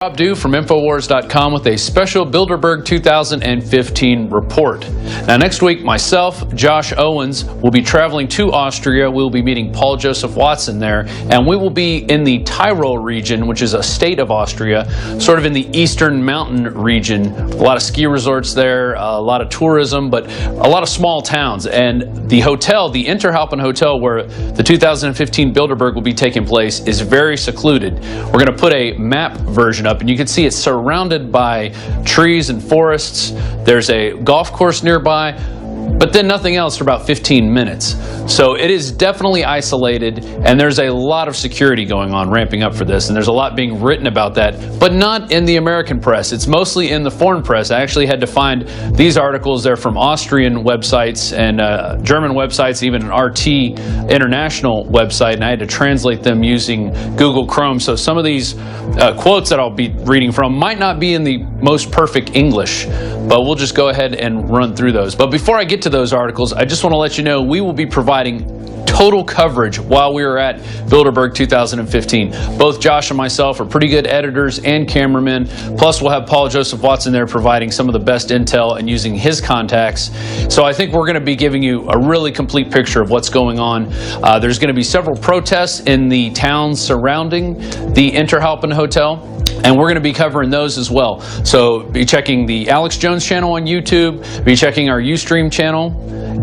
Rob Dew from Infowars.com with a special Bilderberg 2015 report. Now next week, myself, Josh Owens, will be traveling to Austria. We'll be meeting Paul Joseph Watson there, and we will be in the Tyrol region, which is a state of Austria, sort of in the eastern mountain region. A lot of ski resorts there, a lot of tourism, but a lot of small towns. And the hotel, the Interhalpen Hotel, where the 2015 Bilderberg will be taking place, is very secluded. We're going to put a map version up, and you can see it's surrounded by trees and forests. There's a golf course nearby, but then nothing else for about 15 minutes. So it is definitely isolated, and there's a lot of security going on ramping up for this, and there's a lot being written about that, but not in the American press. It's mostly in the foreign press. I actually had to find these articles. They're from Austrian websites and German websites, even an RT international website, and I had to translate them using Google Chrome. So some of these quotes that I'll be reading from might not be in the most perfect English, but we'll just go ahead and run through those. But before I get to those articles, I just want to let you know we will be providing total coverage while we are at Bilderberg 2015. Both Josh and myself are pretty good editors and cameramen. Plus, we'll have Paul Joseph Watson there providing some of the best intel and using his contacts. So I think we're going to be giving you a really complete picture of what's going on. There's going to be several protests in the towns surrounding the Interhalpen Hotel, and we're going to be covering those as well. So be checking the Alex Jones channel on YouTube, be checking our Ustream channel,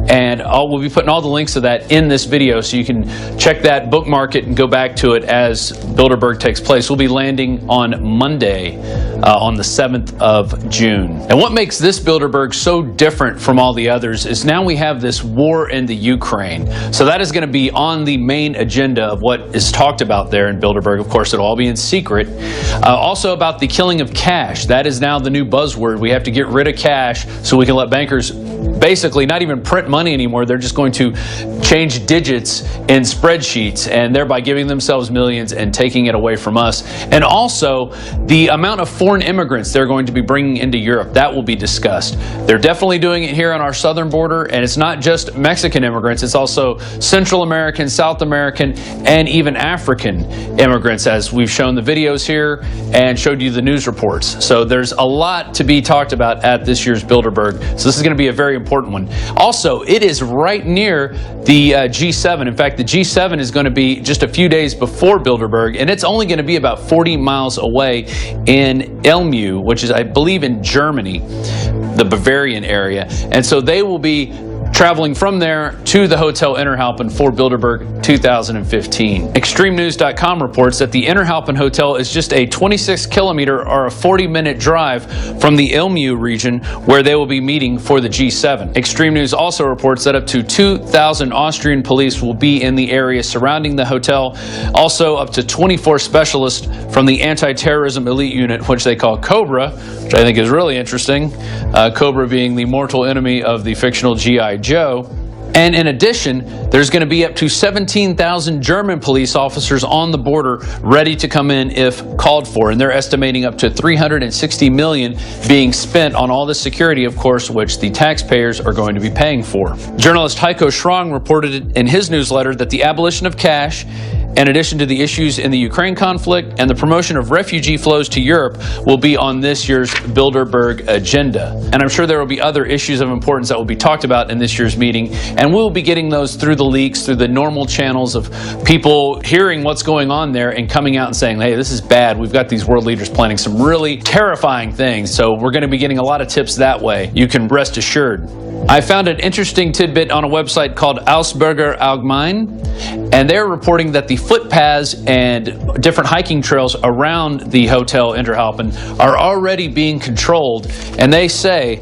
and we'll be putting all the links to that in this video, so you can check that, bookmark it, and go back to it as Bilderberg takes place. We'll be landing on Monday, on the 7th of June. And what makes this Bilderberg so different from all the others is now we have this war in the Ukraine. So that is going to be on the main agenda of what is talked about there in Bilderberg. Of course, it'll all be in secret. Also about the killing of cash. That is now the new buzzword. We have to get rid of cash so we can let bankers basically not even print money anymore. They're just going to change digits in spreadsheets, and thereby giving themselves millions and taking it away from us. And also the amount of foreign immigrants they're going to be bringing into Europe, that will be discussed. They're definitely doing it here on our southern border, and it's not just Mexican immigrants, it's also Central American, South American, and even African immigrants, as we've shown the videos here and showed you the news reports. So there's a lot to be talked about at this year's Bilderberg. So this is going to be a very important one. Also, it is right near the G7. In fact, the G7 is going to be just a few days before Bilderberg, and it's only going to be about 40 miles away in Elmau, which is, I believe, in Germany, the Bavarian area. And so they will be traveling from there to the Hotel Interhalpen for Bilderberg 2015. ExtremeNews.com reports that the Interhalpen Hotel is just a 26-kilometer or a 40-minute drive from the Elmau region, where they will be meeting for the G7. Extreme News also reports that up to 2,000 Austrian police will be in the area surrounding the hotel. Also, up to 24 specialists from the anti-terrorism elite unit, which they call Cobra, which I think is really interesting. Cobra being the mortal enemy of the fictional G.I. Joe. And in addition, there's going to be up to 17,000 German police officers on the border ready to come in if called for. And they're estimating up to $360 million being spent on all this security, of course, which the taxpayers are going to be paying for. Journalist Heiko Schrang reported in his newsletter that the abolition of cash, in addition to the issues in the Ukraine conflict and the promotion of refugee flows to Europe, will be on this year's Bilderberg agenda. And I'm sure there will be other issues of importance that will be talked about in this year's meeting, and we'll be getting those through the leaks, through the normal channels of people hearing what's going on there and coming out and saying, hey, this is bad. We've got these world leaders planning some really terrifying things. So we're going to be getting a lot of tips that way. You can rest assured. I found an interesting tidbit on a website called Augsburger Allgemein, and they're reporting that the footpaths and different hiking trails around the Hotel Interhalpen are already being controlled, and they say,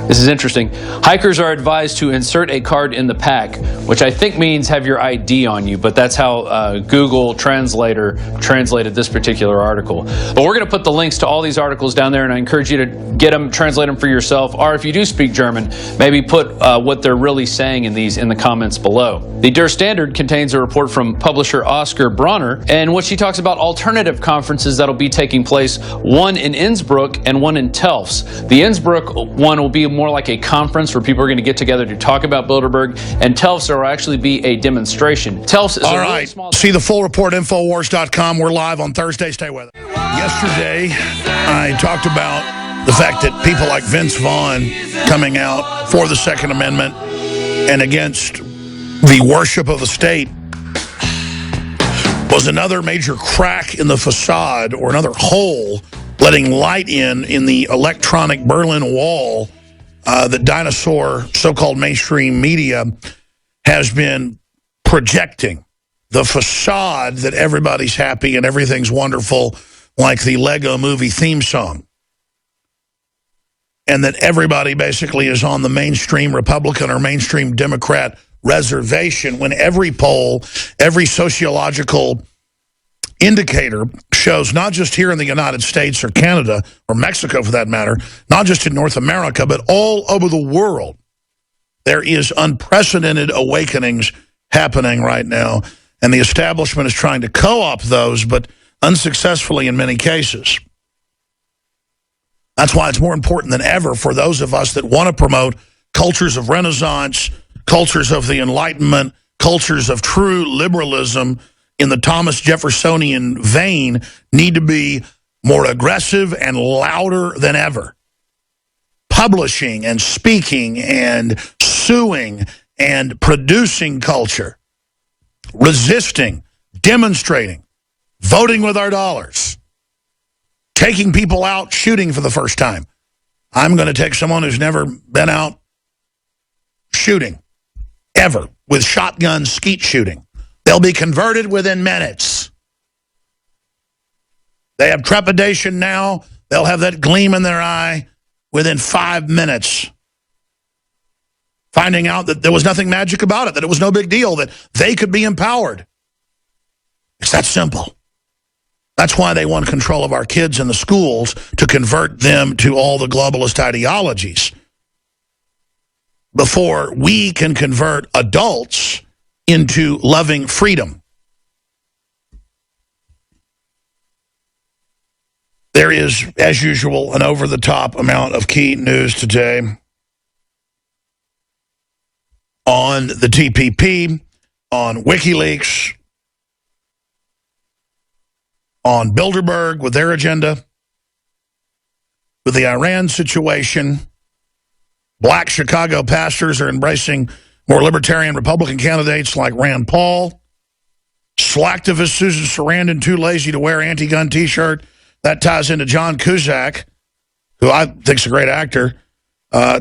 this is interesting, hikers are advised to insert a card in the pack, which I think means have your ID on you, but that's how Google Translator translated this particular article. But we're going to put the links to all these articles down there, and I encourage you to get them, translate them for yourself, or if you do speak German, maybe put what they're really saying in these in the comments below. The Der Standard contains a report from publisher Oscar Bronner, in which he talks about alternative conferences that'll be taking place, one in Innsbruck and one in Telfs. The Innsbruck one will be more like a conference where people are going to get together to talk about Bilderberg, and Telfs will actually be a demonstration. Telfs is all right. Really small. See the full report, Infowars.com. We're live on Thursday. Stay with us. Yesterday, I talked about the fact that people like Vince Vaughn coming out for the Second Amendment and against the worship of the state was another major crack in the facade, or another hole letting light in the electronic Berlin Wall that dinosaur so-called mainstream media has been projecting. The facade that everybody's happy and everything's wonderful, like the Lego movie theme song. And that everybody basically is on the mainstream Republican or mainstream Democrat reservation, when every poll, every sociological indicator shows, not just here in the United States or Canada or Mexico for that matter, not just in North America, but all over the world, there is unprecedented awakenings happening right now. And the establishment is trying to co-opt those, but unsuccessfully in many cases. That's why it's more important than ever for those of us that want to promote cultures of Renaissance, cultures of the Enlightenment, cultures of true liberalism in the Thomas Jeffersonian vein, need to be more aggressive and louder than ever. Publishing and speaking and suing and producing culture. Resisting, demonstrating, voting with our dollars, taking people out shooting for the first time. I'm going to take someone who's never been out shooting, ever, with shotgun skeet shooting. They'll be converted within minutes. They have trepidation now. They'll have that gleam in their eye within 5 minutes. Finding out that there was nothing magic about it, that it was no big deal, that they could be empowered. It's that simple. That's why they want control of our kids in the schools, to convert them to all the globalist ideologies, before we can convert adults into loving freedom. There is, as usual, an over-the-top amount of key news today on the TPP, on WikiLeaks, on Bilderberg with their agenda, with the Iran situation. Black Chicago pastors are embracing more libertarian Republican candidates like Rand Paul. Slacktivist Susan Sarandon, too lazy to wear anti-gun T-shirt. That ties into John Cusack, who I think is a great actor.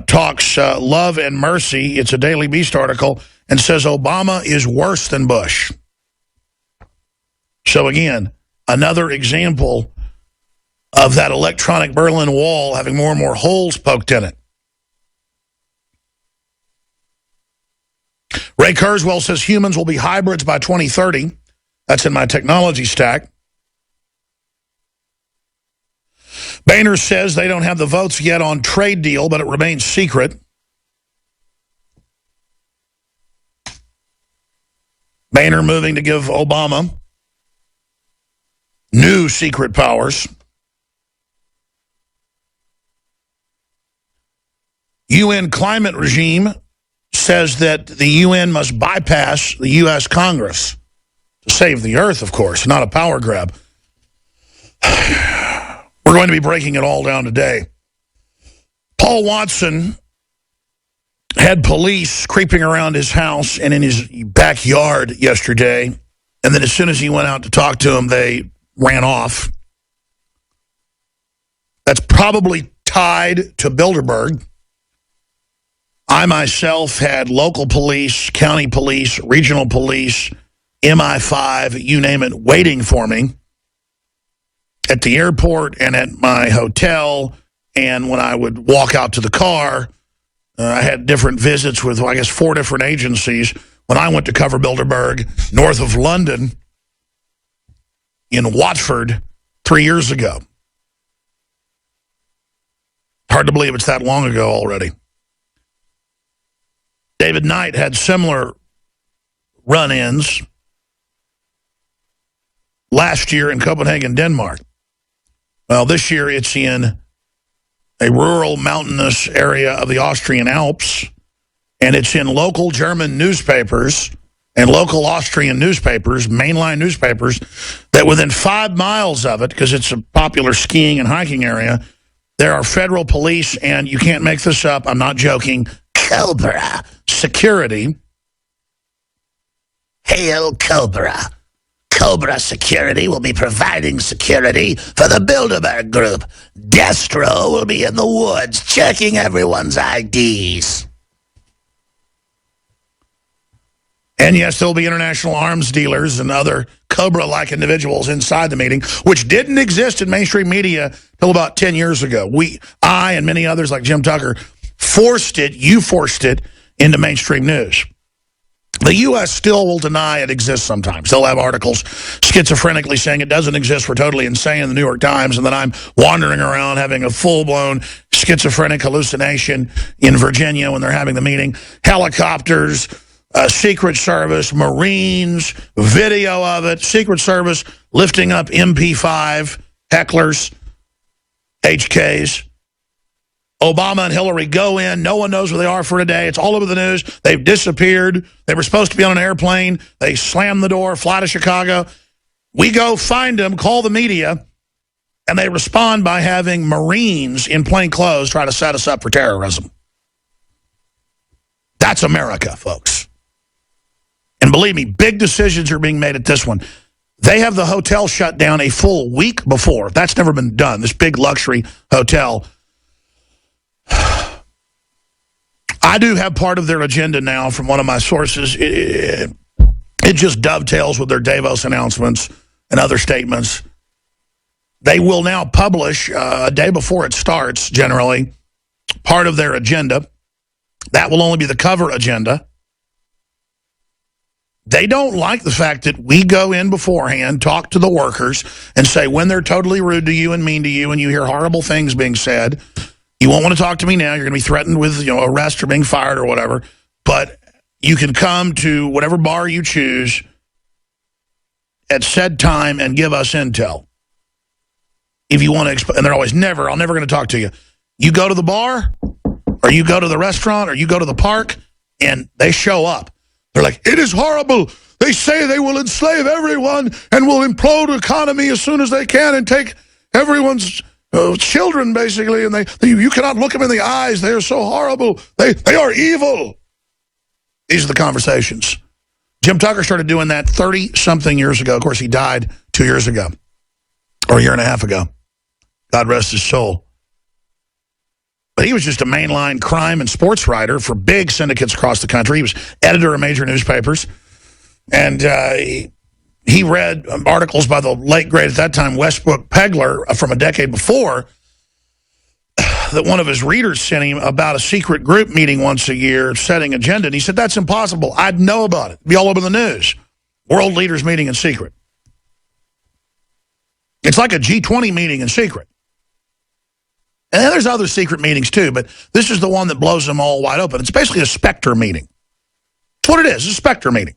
Talks love and mercy. It's a Daily Beast article, and says Obama is worse than Bush. So again, another example of that electronic Berlin Wall having more and more holes poked in it. Ray Kurzweil says humans will be hybrids by 2030. That's in my technology stack. Boehner says they don't have the votes yet on trade deal, but it remains secret. Boehner moving to give Obama new secret powers. UN climate regime says that the UN must bypass the U.S. Congress to save the earth, of course, not a power grab. We're going to be breaking it all down today. Paul Watson had police creeping around his house and in his backyard yesterday, and then as soon as he went out to talk to them, they ran off. That's probably tied to Bilderberg. I myself had local police, county police, regional police, MI5, you name it, waiting for me at the airport and at my hotel. And when I would walk out to the car, I had different visits with, I guess, 4 different agencies. When I went to cover Bilderberg north of London in Watford 3 years ago. Hard to believe it's that long ago already. David Knight had similar run-ins last year in Copenhagen, Denmark. Well, this year it's in a rural mountainous area of the Austrian Alps, and it's in local German newspapers and local Austrian newspapers, mainline newspapers, that within 5 miles of it, because it's a popular skiing and hiking area, there are federal police, and you can't make this up, I'm not joking, Cobra security. Hail Cobra. Cobra Security will be providing security for the Bilderberg Group. Destro will be in the woods checking everyone's IDs. And yes, there will be international arms dealers and other Cobra-like individuals inside the meeting, which didn't exist in mainstream media till about 10 years ago. I and many others like Jim Tucker forced it into mainstream news. The U.S. still will deny it exists sometimes. They'll have articles schizophrenically saying it doesn't exist, we're totally insane in the New York Times, and then I'm wandering around having a full-blown schizophrenic hallucination in Virginia when they're having the meeting. Helicopters, Secret Service, Marines, video of it, Secret Service lifting up MP5, hecklers, HKs. Obama and Hillary go in. No one knows where they are for today. It's all over the news. They've disappeared. They were supposed to be on an airplane. They slam the door, fly to Chicago. We go find them, call the media, and they respond by having Marines in plain clothes try to set us up for terrorism. That's America, folks. And believe me, big decisions are being made at this one. They have the hotel shut down a full week before. That's never been done, this big luxury hotel. I do have part of their agenda now from one of my sources. It just dovetails with their Davos announcements and other statements. They will now publish a day before it starts, generally, part of their agenda. That will only be the cover agenda. They don't like the fact that we go in beforehand, talk to the workers, and say when they're totally rude to you and mean to you and you hear horrible things being said, you won't want to talk to me now. You're going to be threatened with arrest or being fired or whatever. But you can come to whatever bar you choose at said time and give us intel. If you want to, and they're always, I'm never going to talk to you. You go to the bar, or you go to the restaurant, or you go to the park, and they show up. They're like, it is horrible. They say they will enslave everyone and will implode the economy as soon as they can and take everyone's children, basically, and you cannot look them in the eyes. They are so horrible. They are evil. These are the conversations. Jim Tucker started doing that 30-something years ago. Of course, he died 2 years ago, or a year and a half ago. God rest his soul. But he was just a mainline crime and sports writer for big syndicates across the country. He was editor of major newspapers. And he read articles by the late, great, at that time, Westbrook Pegler from a decade before that one of his readers sent him about a secret group meeting once a year, setting agenda. And he said, that's impossible. I'd know about it. It'd be all over the news. World leaders meeting in secret. It's like a G20 meeting in secret. And then there's other secret meetings too, but this is the one that blows them all wide open. It's basically a Spectre meeting. That's what it is, it's a Spectre meeting.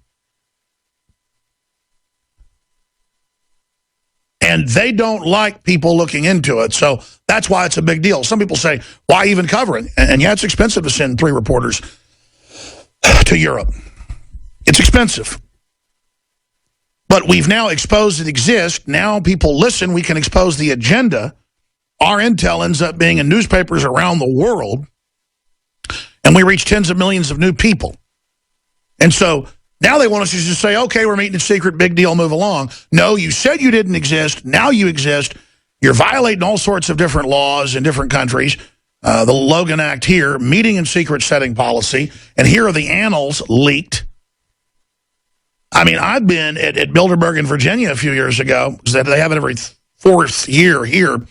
And they don't like people looking into it, so that's why it's a big deal. Some people say, why even cover it? And yeah, it's expensive to send 3 reporters to Europe. It's expensive. But we've now exposed it exists. Now people listen, we can expose the agenda. Our intel ends up being in newspapers around the world, and we reach tens of millions of new people. And so now they want us to just say, okay, we're meeting in secret, big deal, move along. No, you said you didn't exist. Now you exist. You're violating all sorts of different laws in different countries. The Logan Act here, meeting in secret setting policy, and here are the annals leaked. I mean, I've been at Bilderberg in Virginia a few years ago, because they have it every 4th year here.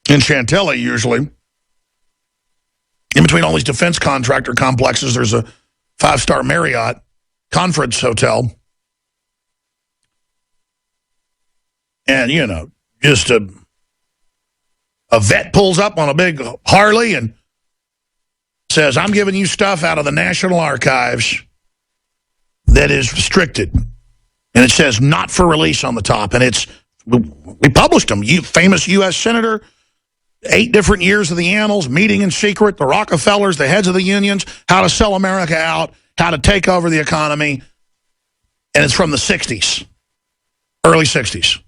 In Chantilly, usually. In between all these defense contractor complexes, there's a 5-star Marriott conference hotel. And, just a vet pulls up on a big Harley and says, I'm giving you stuff out of the National Archives that is restricted. And it says, not for release on the top. And we published them. Famous U.S. Senator, 8 different years of the annals, meeting in secret, the Rockefellers, the heads of the unions, how to sell America out. how to take over the economy, and it's from the 60s, early 60s.